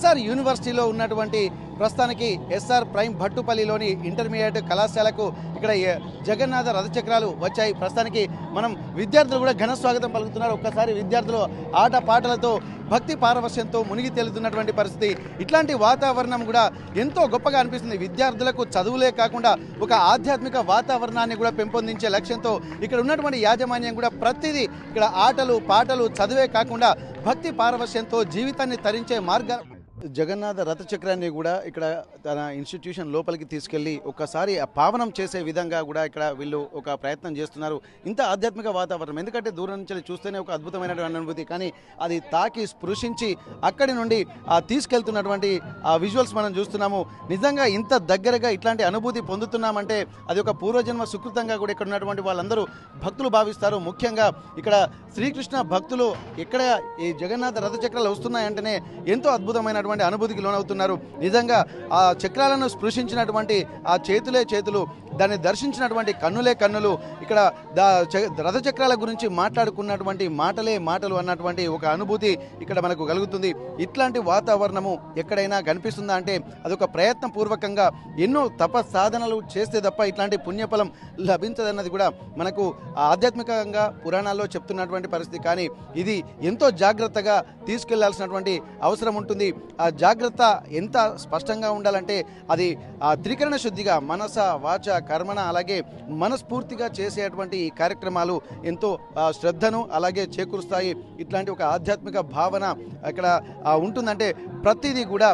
SR యూనివర్సిటీలో ఉన్నటువంటి ప్రస్తుతానికి ఎస్ఆర్ ప్రైమ్ భట్టుపల్లిలోని ఇంటర్మీడియట్ కళాశాలకు ఇక్కడ జగన్నాథ రథచక్రాలు వచ్చాయి. ప్రస్తుతానికి మనం విద్యార్థులు కూడా ఘన స్వాగతం పలుకుతున్నారు. ఒక్కసారి విద్యార్థులు ఆట పాటలతో భక్తి పారవశ్యంతో మునిగి తేలుతున్నటువంటి పరిస్థితి. ఇట్లాంటి వాతావరణం కూడా ఎంతో గొప్పగా అనిపిస్తుంది. విద్యార్థులకు చదువులే కాకుండా ఒక ఆధ్యాత్మిక వాతావరణాన్ని కూడా పెంపొందించే లక్ష్యంతో ఇక్కడ ఉన్నటువంటి యాజమాన్యం కూడా ప్రతిదీ ఇక్కడ ఆటలు పాటలు చదువే కాకుండా భక్తి పారవశ్యంతో జీవితాన్ని తరించే మార్గాలు జగన్నాథ రథచక్రాన్ని కూడా ఇక్కడ తన ఇన్స్టిట్యూషన్ లోపలికి తీసుకెళ్లి ఒక్కసారి పావనం చేసే విధంగా కూడా ఇక్కడ వీళ్ళు ఒక ప్రయత్నం చేస్తున్నారు. ఇంత ఆధ్యాత్మిక వాతావరణం, ఎందుకంటే దూరం నుంచి చూస్తేనే ఒక అద్భుతమైనటువంటి అనుభూతి, కానీ అది తాకి స్పృశించి అక్కడి నుండి తీసుకెళ్తున్నటువంటి ఆ విజువల్స్ మనం చూస్తున్నాము. నిజంగా ఇంత దగ్గరగా ఇట్లాంటి అనుభూతి పొందుతున్నామంటే అది ఒక పూర్వజన్మ సుకృతంగా కూడా ఇక్కడ ఉన్నటువంటి వాళ్ళందరూ భక్తులు భావిస్తారు. ముఖ్యంగా ఇక్కడ శ్రీకృష్ణ భక్తులు ఇక్కడ ఈ జగన్నాథ రథచక్రాలు వస్తున్నాయంటేనే ఎంతో అద్భుతమైన అనుభూతికి లోనవుతున్నారు. నిజంగా ఆ చక్రాలను స్పృశించినటువంటి ఆ చేతులే చేతులు, దాన్ని దర్శించినటువంటి కన్నులే కన్నులు, ఇక్కడ రథచక్రాల గురించి మాట్లాడుకున్నటువంటి మాటలే మాటలు అన్నటువంటి ఒక అనుభూతి ఇక్కడ మనకు కలుగుతుంది. ఇట్లాంటి వాతావరణము ఎక్కడైనా కనిపిస్తుందా అంటే అదొక ప్రయత్న పూర్వకంగా ఎన్నో సాధనలు చేస్తే తప్ప ఇట్లాంటి పుణ్యఫలం లభించదన్నది కూడా మనకు ఆధ్యాత్మికంగా పురాణాల్లో చెప్తున్నటువంటి పరిస్థితి. కానీ ఇది ఎంతో జాగ్రత్తగా తీసుకెళ్లాల్సినటువంటి అవసరం ఉంటుంది. ఆ జాగ్రత్త ఎంత స్పష్టంగా ఉండాలంటే అది త్రికరణ శుద్ధిగా మనస వాచ కర్మణ అలాగే మనస్ఫూర్తిగా చేసేటువంటి ఈ కార్యక్రమాలు ఎంతో శ్రద్ధను అలాగే చేకూరుస్తాయి. ఇట్లాంటి ఒక ఆధ్యాత్మిక భావన ఇక్కడ ఉంటుందంటే ప్రతిదీ కూడా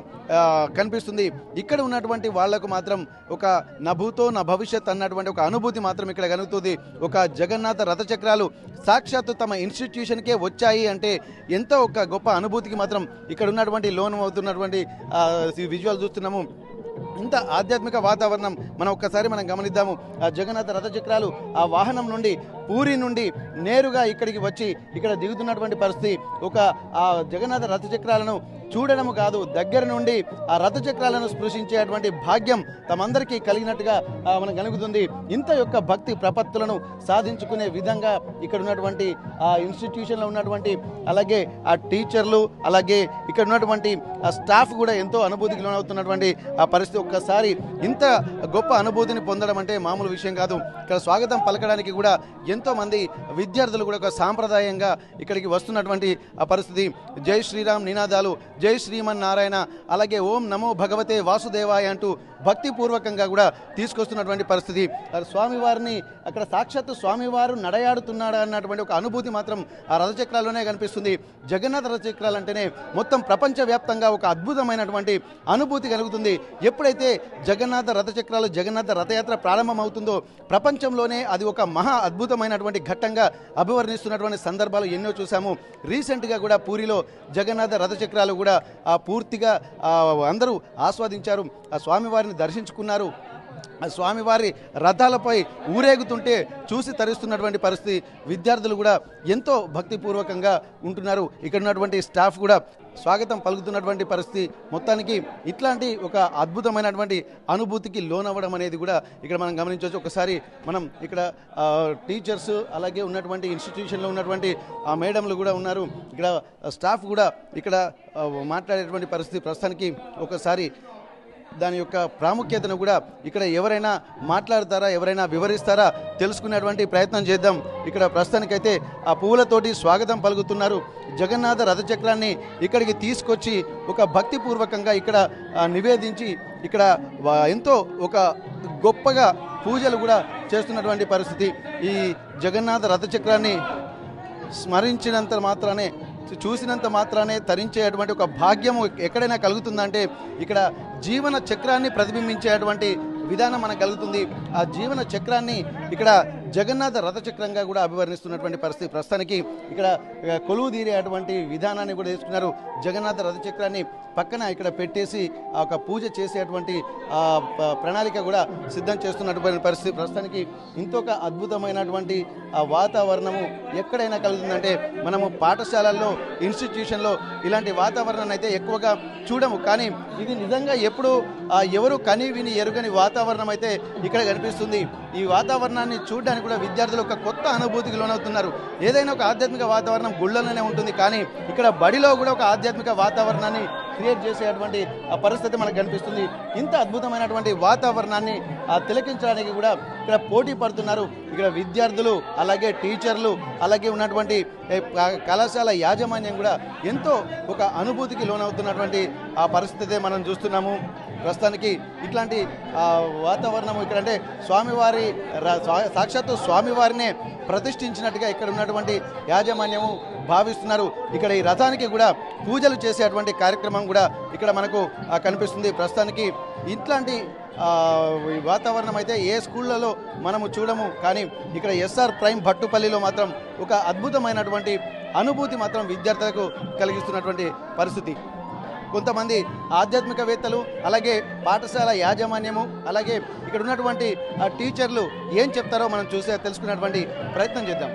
కనిపిస్తుంది. ఇక్కడ ఉన్నటువంటి వాళ్లకు మాత్రం ఒక నభూతో నా భవిష్యత్ అన్నటువంటి ఒక అనుభూతి మాత్రం ఇక్కడ కలుగుతుంది. ఒక జగన్నాథ రథచక్రాలు సాక్షాత్తు తమ ఇన్స్టిట్యూషన్కే వచ్చాయి అంటే ఎంతో ఒక గొప్ప అనుభూతికి మాత్రం ఇక్కడ ఉన్నటువంటి లోను అవుతున్నటువంటి విజువల్ చూస్తున్నాము. ఇంత ఆధ్యాత్మిక వాతావరణం మనం గమనిద్దాము. ఆ జగన్నాథ రథచక్రాలు ఆ వాహనం నుండి పూరి నుండి నేరుగా ఇక్కడికి వచ్చి ఇక్కడ దిగుతున్నటువంటి పరిస్థితి. ఒక ఆ జగన్నాథ రథచక్రాలను చూడడము కాదు, దగ్గర నుండి ఆ రథచక్రాలను స్పృశించేటువంటి భాగ్యం తమందరికీ కలిగినట్టుగా మనకు కలుగుతుంది. ఇంత యొక్క భక్తి ప్రపత్తులను సాధించుకునే విధంగా ఇక్కడ ఉన్నటువంటి ఆ ఇన్స్టిట్యూషన్లో ఉన్నటువంటి అలాగే ఆ టీచర్లు అలాగే ఇక్కడ ఉన్నటువంటి ఆ స్టాఫ్ కూడా ఎంతో అనుభూతికి లోనవుతున్నటువంటి ఆ పరిస్థితి. ఒక్కసారి ఇంత గొప్ప అనుభూతిని పొందడం అంటే మామూలు విషయం కాదు. ఇక్కడ స్వాగతం పలకడానికి కూడా ఎంతో మంది విద్యార్థులు కూడా ఒక సాంప్రదాయంగా ఇక్కడికి వస్తున్నటువంటి ఆ పరిస్థితి. జై శ్రీరామ్ నినాదాలు, జై శ్రీమన్నారాయణ అలాగే ఓం నమో భగవతే వాసుదేవాయ అంటూ భక్తిపూర్వకంగా కూడా తీసుకొస్తున్నటువంటి పరిస్థితి. స్వామివారిని అక్కడ సాక్షాత్తు స్వామివారు నడయాడుతున్నాడు అన్నటువంటి ఒక అనుభూతి మాత్రం ఆ రథచక్రాల్లోనే కనిపిస్తుంది. జగన్నాథ రథచక్రాలు అంటేనే మొత్తం ప్రపంచవ్యాప్తంగా ఒక అద్భుతమైనటువంటి అనుభూతి కలుగుతుంది. ఎప్పుడైతే జగన్నాథ రథచక్రాలు జగన్నాథ రథయాత్ర ప్రారంభమవుతుందో ప్రపంచంలోనే అది ఒక మహా అద్భుతమైనటువంటి ఘట్టంగా అభివర్ణిస్తున్నటువంటి సందర్భాలు ఎన్నో చూసాము. రీసెంట్గా కూడా పూరిలో జగన్నాథ రథచక్రాలు కూడా పూర్తిగా అందరూ ఆస్వాదించారు. ఆ స్వామివారిని దర్శించుకున్నారు. ఆ స్వామివారి రథాలపై ఊరేగుతుంటే చూసి తరిస్తున్నటువంటి పరిస్థితి. విద్యార్థులు కూడా ఎంతో భక్తిపూర్వకంగా ఉంటున్నారు. ఇక్కడ ఉన్నటువంటి స్టాఫ్ కూడా స్వాగతం పలుకుతున్నటువంటి పరిస్థితి. మొత్తానికి ఇట్లాంటి ఒక అద్భుతమైనటువంటి అనుభూతికి లోనవ్వడం అనేది కూడా ఇక్కడ మనం గమనించవచ్చు. ఒకసారి మనం ఇక్కడ టీచర్స్ అలాగే ఉన్నటువంటి ఇన్స్టిట్యూషన్లో ఉన్నటువంటి ఆ మేడంలు కూడా ఉన్నారు. ఇక్కడ స్టాఫ్ కూడా ఇక్కడ మాట్లాడేటువంటి పరిస్థితి. ప్రస్తుతానికి ఒకసారి దాని యొక్క ప్రాముఖ్యతను కూడా ఇక్కడ ఎవరైనా మాట్లాడతారా, ఎవరైనా వివరిస్తారా తెలుసుకునేటువంటి ప్రయత్నం చేద్దాం. ఇక్కడ ప్రస్తుతానికైతే ఆ పువ్వులతోటి స్వాగతం పలుకుతున్నారు. జగన్నాథ రథచక్రాన్ని ఇక్కడికి తీసుకొచ్చి ఒక భక్తిపూర్వకంగా ఇక్కడ నివేదించి ఇక్కడ ఎంతో ఒక గొప్పగా పూజలు కూడా చేస్తున్నటువంటి పరిస్థితి. ఈ జగన్నాథ రథచక్రాన్ని స్మరించినంత మాత్రానే చూసినంత మాత్రానే తరించేటువంటి ఒక భాగ్యము ఎక్కడైనా కలుగుతుందంటే ఇక్కడ జీవన చక్రాన్ని ప్రతిబింబించేటువంటి విధానం మనకు కలుగుతుంది. ఆ జీవన చక్రాన్ని ఇక్కడ జగన్నాథ రథచక్రంగా కూడా అభివర్ణిస్తున్నటువంటి పరిస్థితి. ప్రస్తుతానికి ఇక్కడ కొలువు తీరేటువంటి విధానాన్ని కూడా తీసుకున్నారు. జగన్నాథ రథచక్రాన్ని పక్కన ఇక్కడ పెట్టేసి ఒక పూజ చేసేటువంటి ప్రణాళిక కూడా సిద్ధం చేస్తున్నటువంటి పరిస్థితి. ప్రస్తుతానికి ఇంకొక అద్భుతమైనటువంటి వాతావరణము ఎక్కడైనా కలుగుతుందంటే మనము పాఠశాలల్లో ఇన్స్టిట్యూషన్లో ఇలాంటి వాతావరణాన్ని అయితే ఎక్కువగా చూడము. కానీ ఇది నిజంగా ఎప్పుడు ఎవరు కని విని ఎరుగని వాతావరణం అయితే ఇక్కడ కనిపిస్తుంది. ఈ వాతావరణాన్ని చూడడానికి కూడా విద్యార్థులు ఒక కొత్త అనుభూతికి లోనవుతున్నారు. ఏదైనా ఒక ఆధ్యాత్మిక వాతావరణం గుళ్ళలోనే ఉంటుంది, కానీ ఇక్కడ బడిలో కూడా ఒక ఆధ్యాత్మిక వాతావరణాన్ని క్రియేట్ చేసేటువంటి పరిస్థితి మనకు కనిపిస్తుంది. ఇంత అద్భుతమైనటువంటి వాతావరణాన్ని తిలకించడానికి కూడా ఇక్కడ పోటీ పడుతున్నారు. ఇక్కడ విద్యార్థులు, అలాగే టీచర్లు, అలాగే ఉన్నటువంటి కళాశాల యాజమాన్యం కూడా ఎంతో ఒక అనుభూతికి లోనవుతున్నటువంటి ఆ పరిస్థితి మనం చూస్తున్నాము. ప్రస్తుతానికి ఇట్లాంటి వాతావరణం ఇక్కడ అంటే స్వామివారి సాక్షాత్తు స్వామివారినే ప్రతిష్ఠించినట్టుగా ఇక్కడ ఉన్నటువంటి యాజమాన్యము భావిస్తున్నారు. ఇక్కడ ఈ రథానికి కూడా పూజలు చేసేటువంటి కార్యక్రమం కూడా ఇక్కడ మనకు కనిపిస్తుంది. ప్రస్తుతానికి ఇట్లాంటి వాతావరణం అయితే ఏ స్కూళ్ళలో మనము చూడము, కానీ ఇక్కడ ఎస్ఆర్ ప్రైమ్ భట్టుపల్లిలో మాత్రం ఒక అద్భుతమైనటువంటి అనుభూతి మాత్రం విద్యార్థులకు కలిగిస్తున్నటువంటి పరిస్థితి. కొంతమంది ఆధ్యాత్మికవేత్తలు, అలాగే పాఠశాల యాజమాన్యము, అలాగే ఇక్కడ ఉన్నటువంటి టీచర్లు ఏం చెప్తారో మనం తెలుసుకున్నటువంటి ప్రయత్నం చేద్దాం.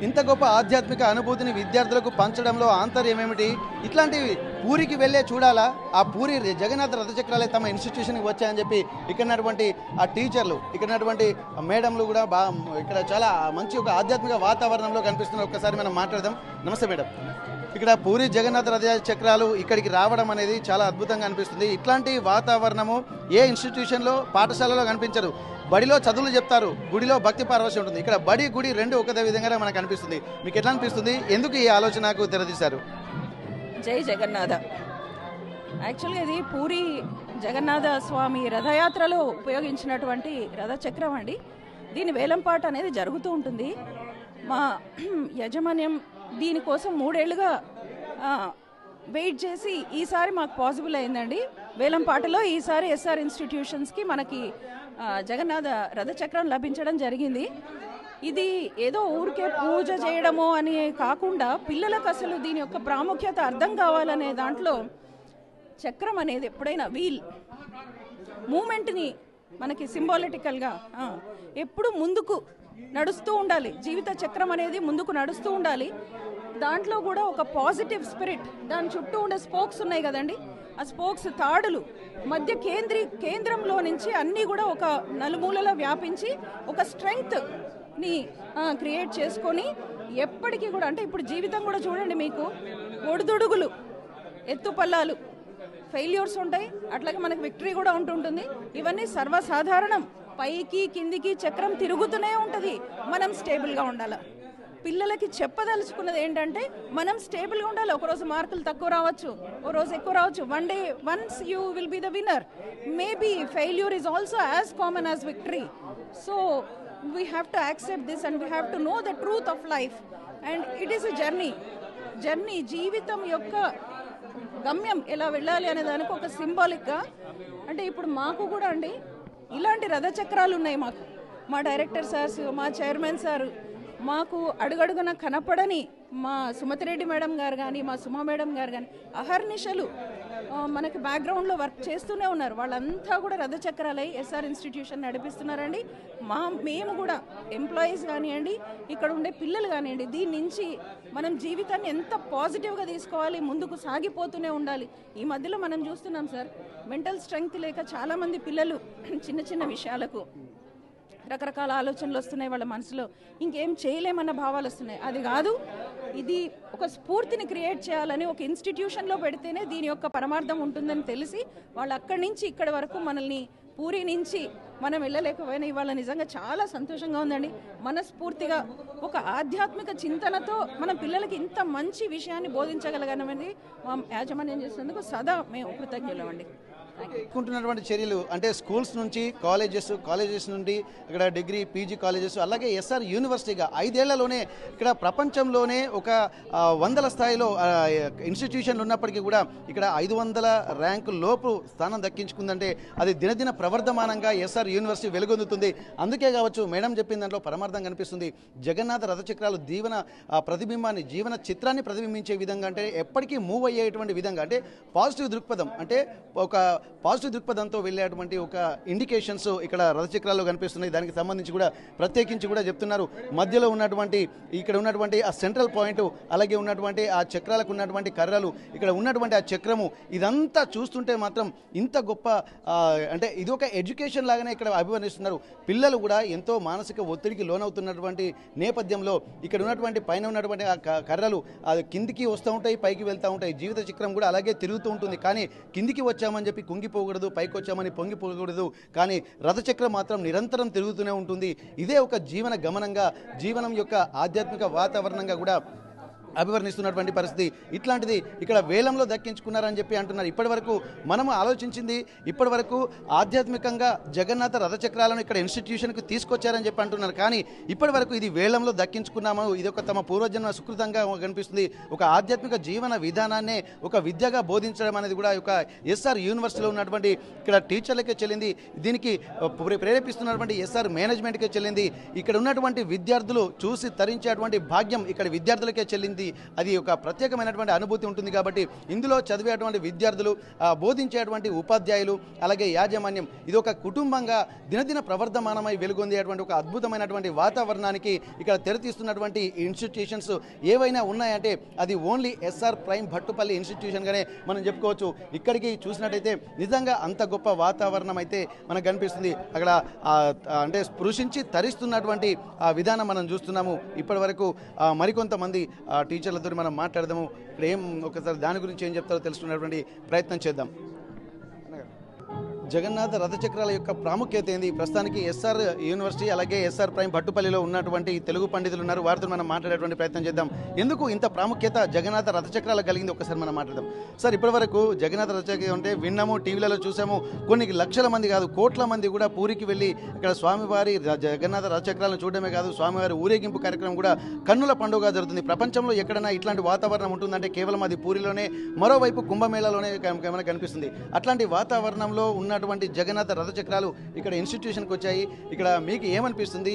ఇంత గొప్ప ఆధ్యాత్మిక అనుభూతిని విద్యార్థులకు పంచడంలో ఆంతర్యం ఏమిటి? ఇట్లాంటి పూరికి వెళ్ళే చూడాలా? ఆ పూరి జగన్నాథ రథచక్రాలే తమ ఇన్స్టిట్యూషన్కి వచ్చాయని చెప్పి ఇక్కడ ఆ టీచర్లు, ఇక్కడ మేడంలు కూడా ఇక్కడ చాలా మంచి ఒక ఆధ్యాత్మిక వాతావరణంలో కనిపిస్తున్నారు. ఒక్కసారి మనం మాట్లాడదాం. నమస్తే మేడం. ఇక్కడ పూరి జగన్నాథ రథ చక్రాలు ఇక్కడికి రావడం అనేది చాలా అద్భుతంగా అనిపిస్తుంది. ఇట్లాంటి వాతావరణము ఏ ఇన్స్టిట్యూషన్లో, పాఠశాలలో కనిపించదు. బడిలో చదువులు చెప్తారు, గుడిలో భక్తి పారవశ్యం ఉంటుంది. ఇక్కడ బడి, గుడి రెండు ఒకదే విధంగానే మనకు అనిపిస్తుంది. మీకు ఎట్లా అనిపిస్తుంది? ఎందుకు ఈ ఆలోచనకు తెరదీశారు? జై జగన్నాథ. యాక్చువల్గా ఇది పూరి జగన్నాథ స్వామి రథయాత్రలో ఉపయోగించినటువంటి రథచక్రం అండి. దీని వేలంపాట అనేది జరుగుతూ ఉంటుంది. మా యాజమాన్యం దీనికోసం 3 ఏళ్లుగా వెయిట్ చేసి ఈసారి మాకు పాసిబుల్ అయిందండి. వేలంపాటలో ఈసారి ఎస్ఆర్ ఇన్స్టిట్యూషన్స్కి మనకి జగన్నాథ రథచక్రం లభించడం జరిగింది. ఇది ఏదో ఊరికే పూజ చేయడమో అని కాకుండా పిల్లలకు అసలు దీని యొక్క ప్రాముఖ్యత అర్థం కావాలనే దాంట్లో చక్రం అనేది ఎప్పుడైనా వీల్ మూమెంట్ని మనకి సింబాలిటికల్గా ఎప్పుడు ముందుకు నడుస్తూ ఉండాలి. జీవిత చక్రం అనేది ముందుకు నడుస్తూ ఉండాలి. దాంట్లో కూడా ఒక పాజిటివ్ స్పిరిట్, దాని చుట్టూ ఉండే స్పోక్స్ ఉన్నాయి కదండి, ఆ స్పోక్స్ తాడులు మధ్య కేంద్రంలో నుంచి అన్నీ కూడా ఒక నలుమూలలో వ్యాపించి ఒక స్ట్రెంగ్త్ని క్రియేట్ చేసుకొని ఎప్పటికీ కూడా అంటే ఇప్పుడు జీవితం కూడా చూడండి, మీకు ఒడిదుడుగులు, ఎత్తుపల్లాలు, ఫెయిల్యూర్స్ ఉంటాయి, అట్లాగే మనకు విక్టరీ కూడా ఉంటుంటుంది. ఇవన్నీ సర్వసాధారణం. పైకి కిందికి చక్రం తిరుగుతూనే ఉంటుంది. మనం స్టేబుల్గా ఉండాలి. పిల్లలకి చెప్పదలుచుకున్నది ఏంటంటే మనం స్టేబుల్గా ఉండాలి. ఒకరోజు మార్కులు తక్కువ రావచ్చు, ఓ రోజు ఎక్కువ రావచ్చు. Once you will be the winner. Maybe failure is also as common as victory. So we have to accept this and we have to know the truth of life. And it is a journey. జీవితం యొక్క గమ్యం ఎలా వెళ్ళాలి అనే దానికి ఒక సింబాలిక్గా అంటే ఇప్పుడు మాకు కూడా అండి ఇలాంటి రథచక్రాలు ఉన్నాయి. మా డైరెక్టర్ సార్స్, మా చైర్మన్ సారు, మాకు అడుగడుగున కనపడని మా సుమతిరెడ్డి మేడం గారు కానీ, మా సుమా మేడం గారు కానీ అహర్నిశలు మనకి బ్యాక్గ్రౌండ్లో వర్క్ చేస్తూనే ఉన్నారు. వాళ్ళంతా కూడా రథచక్రాలై ఎస్ఆర్ ఇన్స్టిట్యూషన్ నడిపిస్తున్నారండి. మేము కూడా ఎంప్లాయీస్ కానివ్వండి, ఇక్కడ ఉండే పిల్లలు కానివ్వండి, దీని నుంచి మనం జీవితాన్ని ఎంత పాజిటివ్గా తీసుకోవాలి, ముందుకు సాగిపోతూనే ఉండాలి. ఈ మధ్యలో మనం చూస్తున్నాం సార్, మెంటల్ స్ట్రెంగ్త్ లేక చాలామంది పిల్లలు చిన్న చిన్న విషయాలకు రకరకాల ఆలోచనలు వస్తున్నాయి. వాళ్ళ మనసులో ఇంకేం చేయలేమన్న భావాలు వస్తున్నాయి. అది కాదు, ఇది ఒక స్ఫూర్తిని క్రియేట్ చేయాలని ఒక ఇన్స్టిట్యూషన్లో పెడితేనే దీని యొక్క పరమార్థం ఉంటుందని తెలిసి వాళ్ళు అక్కడి నుంచి ఇక్కడి వరకు మనల్ని పూరి నుంచి మనం వెళ్ళలేకపోయినా ఇవాళ నిజంగా చాలా సంతోషంగా ఉందండి. మనస్ఫూర్తిగా ఒక ఆధ్యాత్మిక చింతనతో మన పిల్లలకి ఇంత మంచి విషయాన్ని బోధించగలగనమని మా యాజమాన్యం చేసినందుకు సదా మేము కృతజ్ఞులమండి. తీసుకుంటున్నటువంటి చర్యలు అంటే స్కూల్స్ నుంచి కాలేజెస్ నుండి ఇక్కడ డిగ్రీ, పీజీ కాలేజెస్, అలాగే ఎస్ఆర్ యూనివర్సిటీగా 5 ఏళ్లలోనే ఇక్కడ ప్రపంచంలోనే ఒక 100ల స్థాయిలో ఇన్స్టిట్యూషన్లు ఉన్నప్పటికీ కూడా ఇక్కడ 500 ర్యాంకు లోపు స్థానం దక్కించుకుందంటే అది దినదిన ప్రవర్ధమానంగా ఎస్ఆర్ యూనివర్సిటీ వెలుగొందుతుంది. అందుకే కావచ్చు మేడం చెప్పిన దాంట్లో పరమార్థం కనిపిస్తుంది. జగన్నాథ రథచక్రాలు ప్రతిబింబాన్ని, జీవన చిత్రాన్ని ప్రతిబింబించే విధంగా, అంటే ఎప్పటికీ మూవ్ అయ్యేటువంటి విధంగా, అంటే పాజిటివ్ దృక్పథం, అంటే ఒక పాజిటివ్ దృక్పథంతో వెళ్ళేటువంటి ఒక ఇండికేషన్స్ ఇక్కడ రథచక్రాల్లో కనిపిస్తున్నాయి. దానికి సంబంధించి కూడా ప్రత్యేకించి కూడా చెప్తున్నారు. మధ్యలో ఉన్నటువంటి ఇక్కడ ఉన్నటువంటి ఆ సెంట్రల్ పాయింట్, అలాగే ఉన్నటువంటి ఆ చక్రాలకు ఉన్నటువంటి కర్రలు, ఇక్కడ ఉన్నటువంటి ఆ చక్రము, ఇదంతా చూస్తుంటే మాత్రం ఇంత గొప్ప అంటే ఇది ఒక ఎడ్యుకేషన్ లాగానే ఇక్కడ అభివర్ణిస్తున్నారు. పిల్లలు కూడా ఎంతో మానసిక ఒత్తిడికి లోనవుతున్నటువంటి నేపథ్యంలో ఇక్కడ ఉన్నటువంటి పైన ఉన్నటువంటి ఆ కర్రలు అది కిందికి వస్తూ ఉంటాయి, పైకి వెళ్తూ ఉంటాయి. జీవిత చక్రం కూడా అలాగే తిరుగుతూ ఉంటుంది. కానీ కిందికి వచ్చామని చెప్పి కుంగిపోకూడదు, పైకి వచ్చామని పొంగిపోకూడదు. కానీ రథచక్రం మాత్రం నిరంతరం తిరుగుతూనే ఉంటుంది. ఇదే ఒక జీవన గమనంగా, జీవనం యొక్క ఆధ్యాత్మిక వాతావరణంగా కూడా అభివర్ణిస్తున్నటువంటి పరిస్థితి. ఇట్లాంటిది ఇక్కడ వేలంలో దక్కించుకున్నారని చెప్పి అంటున్నారు. ఇప్పటి వరకు మనము ఆలోచించింది, ఇప్పటి వరకు ఆధ్యాత్మికంగా జగన్నాథ రథచక్రాలను ఇక్కడ ఇన్స్టిట్యూషన్కి తీసుకొచ్చారని చెప్పి అంటున్నారు. కానీ ఇప్పటి వరకు ఇది వేలంలో దక్కించుకున్నాము, ఇది ఒక తమ పూర్వజన్మ సుకృతంగా కనిపిస్తుంది. ఒక ఆధ్యాత్మిక జీవన విధానాన్నే ఒక విద్యగా బోధించడం అనేది కూడా ఒక ఎస్ఆర్ యూనివర్సిటీలో ఉన్నటువంటి ఇక్కడ టీచర్లకే చెల్లింది. దీనికి ప్రేరేపిస్తున్నటువంటి ఎస్ఆర్ మేనేజ్మెంట్కే చెల్లింది. ఇక్కడ ఉన్నటువంటి విద్యార్థులు చూసి తరించేటువంటి భాగ్యం ఇక్కడ విద్యార్థులకే చెల్లింది. అది ఒక ప్రత్యేకమైనటువంటి అనుభూతి ఉంటుంది. కాబట్టి ఇందులో చదివేటువంటి విద్యార్థులు, బోధించేటువంటి ఉపాధ్యాయులు, అలాగే యాజమాన్యం, ఇది ఒక కుటుంబంగా దినదిన ప్రవర్ధమానమై వెలుగొందేటువంటి ఒక అద్భుతమైనటువంటి వాతావరణానికి ఇక్కడ తెరతీస్తున్నటువంటి ఇన్స్టిట్యూషన్స్ ఏవైనా ఉన్నాయంటే అది ఓన్లీ ఎస్ఆర్ ప్రైమ్ భట్టుపల్లి ఇన్స్టిట్యూషన్గానే మనం చెప్పుకోవచ్చు. ఇక్కడికి చూసినట్టయితే నిజంగా అంత గొప్ప వాతావరణం అయితే మనకు కనిపిస్తుంది. అక్కడ అంటే స్పృశించి తరిస్తున్నటువంటి విధానం మనం చూస్తున్నాము. ఇప్పటి వరకు మరికొంతమంది టీచర్లతో మనం మాట్లాడదాము. ఇక్కడ ఒకసారి దాని గురించి ఏం చెప్తారో తెలుసుకునేటువంటి ప్రయత్నం చేద్దాం. జగన్నాథ రథచక్రాల యొక్క ప్రాముఖ్యత ఏంది? ప్రస్తుతానికి ఎస్ఆర్ యూనివర్సిటీ అలాగే ఎస్ఆర్ ప్రైమ్ భట్టుపల్లిలో ఉన్నటువంటి తెలుగు పండితులు ఉన్నారు. వారితో మనం మాట్లాడేటువంటి ప్రయత్నం చేద్దాం. ఎందుకు ఇంత ప్రాముఖ్యత జగన్నాథ రథచక్రాలకు కలిగింది ఒకసారి మనం మాట్లాడదాం. సార్, ఇప్పటి వరకు జగన్నాథ రథచక్రం అంటే విన్నాము, టీవీలలో చూసాము. కొన్ని లక్షల మంది కాదు, కోట్ల మంది కూడా పూరికి వెళ్ళి ఇక్కడ స్వామివారి జగన్నాథ రథచక్రాలను చూడడమే కాదు, స్వామివారి ఊరేగింపు కార్యక్రమం కూడా కన్నుల పండుగ జరుగుతుంది. ప్రపంచంలో ఎక్కడైనా ఇట్లాంటి వాతావరణం ఉంటుందంటే కేవలం అది పూరిలోనే, మరోవైపు కుంభమేళాలోనే మనకు కనిపిస్తుంది. అట్లాంటి వాతావరణంలో ఉన్నటువంటి జగన్నాథ రథచక్రాలు ఇక్కడ ఇన్స్టిట్యూషన్కి వచ్చాయి. ఇక్కడ మీకు ఏమనిపిస్తుంది?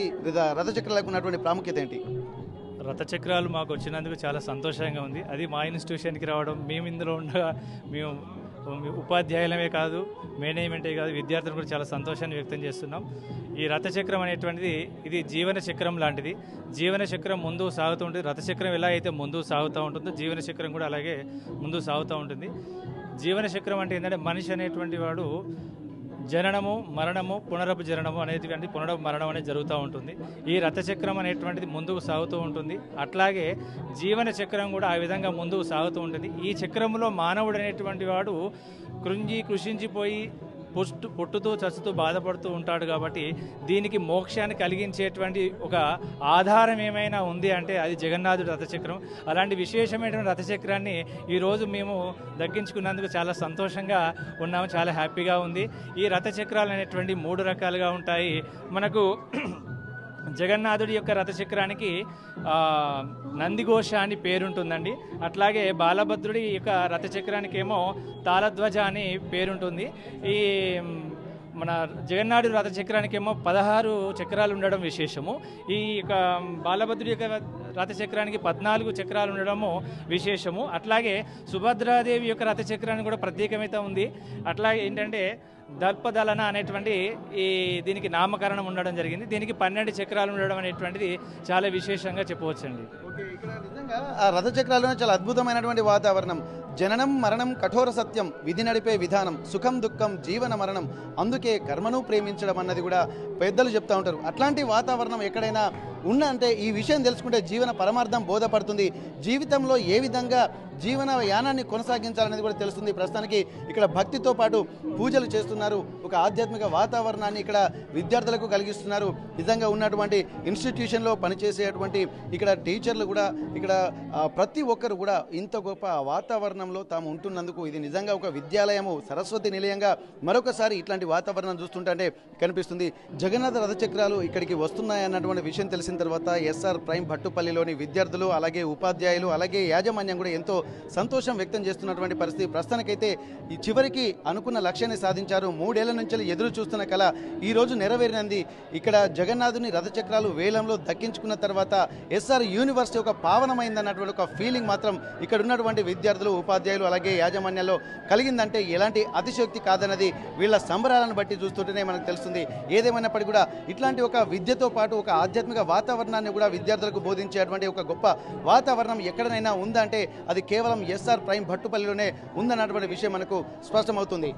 రథచక్రాలకు ఉన్నటువంటి ప్రాముఖ్యత ఏంటి? రథచక్రాలు మాకు వచ్చినందుకు చాలా సంతోషంగా ఉంది. అది మా ఇన్స్టిట్యూషన్కి రావడం, మేము ఇందులో ఉండగా మేము ఉపాధ్యాయులమే కాదు, మేనేజ్మెంటే కాదు, విద్యార్థులు కూడా చాలా సంతోషాన్ని వ్యక్తం చేస్తున్నాం. ఈ రథచక్రం అనేటువంటిది ఇది జీవన చక్రం లాంటిది. జీవన చక్రం ముందు సాగుతూ ఉంటుంది. రథచక్రం ఎలా అయితే ముందు సాగుతూ ఉంటుందో జీవన చక్రం కూడా అలాగే ముందు సాగుతూ ఉంటుంది. జీవన చక్రం అంటే ఏంటంటే మనిషి అనేటువంటి వాడు జననము, మరణము, పునరపు జననము అనేటువంటి పునరపు మరణం అనేది జరుగుతూ ఉంటుంది. ఈ రథచక్రం అనేటువంటిది ముందుకు సాగుతూ ఉంటుంది. అట్లాగే జీవన చక్రం కూడా ఆ విధంగా ముందుకు సాగుతూ ఉంటుంది. ఈ చక్రంలో మానవుడు అనేటువంటి వాడు కృషించిపోయి పుట్టుతూ చచ్చుతూ బాధపడుతూ ఉంటాడు. కాబట్టి దీనికి మోక్షాన్ని కలిగించేటువంటి ఒక ఆధారం ఏమైనా ఉంది అంటే అది జగన్నాథుడి రథచక్రం. అలాంటి విశేషమైనటువంటి రథచక్రాన్ని ఈరోజు మేము దక్కించుకున్నందుకు చాలా సంతోషంగా ఉన్నాము, చాలా హ్యాపీగా ఉంది. ఈ రథచక్రాలు అనేటువంటి 3 రకాలుగా ఉంటాయి. మనకు జగన్నాథుడి యొక్క రథచక్రానికి నందిఘోష అని పేరుంటుందండి. అట్లాగే బాలభద్రుడి యొక్క రథచక్రానికి ఏమో తాళధ్వజ అని పేరుంటుంది. ఈ మన జగన్నాథుడి రథచక్రానికి ఏమో 16 చక్రాలు ఉండడం విశేషము. ఈ యొక్క బాలభద్రుడి యొక్క రథచక్రానికి 14 చక్రాలు ఉండడము విశేషము. అట్లాగే సుభద్రాదేవి యొక్క రథచక్రానికి కూడా ప్రత్యేకమైతే ఉంది. అట్లాగే ఏంటంటే దర్పదలన అనేటువంటి ఈ దీనికి నామకరణం ఉండడం జరిగింది. దీనికి 12 చక్రాలు ఉండడం అనేటువంటిది చాలా విశేషంగా చెప్పవచ్చండి. ఇక్కడ నిజంగా ఆ రథచక్రాల్లో చాలా అద్భుతమైనటువంటి వాతావరణం. జననం మరణం కఠోర సత్యం, విధి నడిపే విధానం, సుఖం దుఃఖం జీవన మరణం, అందుకే కర్మను ప్రేమించడం అన్నది కూడా పెద్దలు చెప్తూ ఉంటారు. అట్లాంటి వాతావరణం ఎక్కడైనా అంటే ఈ విషయం తెలుసుకుంటే జీవన పరమార్థం బోధపడుతుంది. జీవితంలో ఏ విధంగా జీవన యానాన్ని కొనసాగించాలనేది కూడా తెలుస్తుంది. ప్రస్తుతానికి ఇక్కడ భక్తితో పాటు పూజలు చేస్తున్నారు. ఒక ఆధ్యాత్మిక వాతావరణాన్ని ఇక్కడ విద్యార్థులకు కలిగిస్తున్నారు. నిజంగా ఉన్నటువంటి ఇన్స్టిట్యూషన్లో పనిచేసేటువంటి ఇక్కడ టీచర్లు కూడా ఇక్కడ ప్రతి ఒక్కరు కూడా ఇంత గొప్ప వాతావరణంలో తాము ఉంటున్నందుకు ఇది నిజంగా ఒక విద్యాలయము, సరస్వతి నిలయంగా మరొకసారి ఇట్లాంటి వాతావరణం చూస్తుంటే కనిపిస్తుంది. జగన్నాథ రథచక్రాలు ఇక్కడికి వస్తున్నాయన్నటువంటి విషయం తెలిసింది. తెలిసిన తర్వాత ఎస్ఆర్ ప్రైమ్ భట్టుపల్లిలోని విద్యార్థులు అలాగే ఉపాధ్యాయులు అలాగే యాజమాన్యం కూడా ఎంతో సంతోషం వ్యక్తం చేస్తున్నటువంటి పరిస్థితి. ప్రస్తుతానికైతే ఈ చివరికి అనుకున్న లక్ష్యాన్ని సాధించారు. 3 ఏళ్ల నుంచి ఎదురు చూస్తున్న కళ ఈ రోజు నెరవేరినంది. ఇక్కడ జగన్నాథుని రథచక్రాలు వేలంలో దక్కించుకున్న తర్వాత ఎస్ఆర్ యూనివర్సిటీ ఒక పావనమైందన్నటువంటి ఒక ఫీలింగ్ మాత్రం ఇక్కడ ఉన్నటువంటి విద్యార్థులు ఉపాధ్యాయులు అలాగే యాజమాన్యాల్లో కలిగిందంటే ఎలాంటి అతిశయోక్తి కాదన్నది వీళ్ళ సంబరాలను బట్టి చూస్తుంటేనే మనకు తెలుస్తుంది. ఏదేమైనప్పటికీ కూడా ఇట్లాంటి ఒక విద్యతో పాటు ఒక ఆధ్యాత్మిక వాతావరణాన్ని కూడా విద్యార్థులకు బోధించేటువంటి ఒక గొప్ప వాతావరణం ఎక్కడనైనా ఉందంటే అది కేవలం ఎస్ఆర్ ప్రైమ్ భట్టుపల్లిలోనే ఉందన్నటువంటి విషయం మనకు స్పష్టమవుతుంది.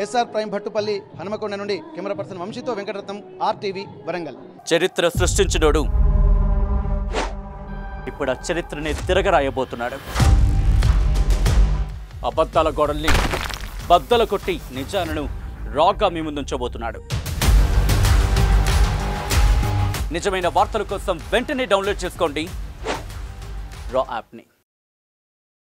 ఎస్ఆర్ ప్రైమ్ భట్టుపల్లి హనుమకొండ నుండి కెమెరా పర్సన్ వంశీతో వెంకటరత్నం, RTV, వరంగల్. చరిత్ర సృష్టించినోడు ఇప్పుడు ఆ చరిత్రని తిరగరాయబోతున్నాడు. అబద్ధాల గోడల్ని బద్దల కొట్టి నిజాలను రాగా మీ ముందుంచబోతున్నాడు. నిజమైన వార్తల కోసం వెంటనే డౌన్లోడ్ చేసుకోండి రా యాప్ని.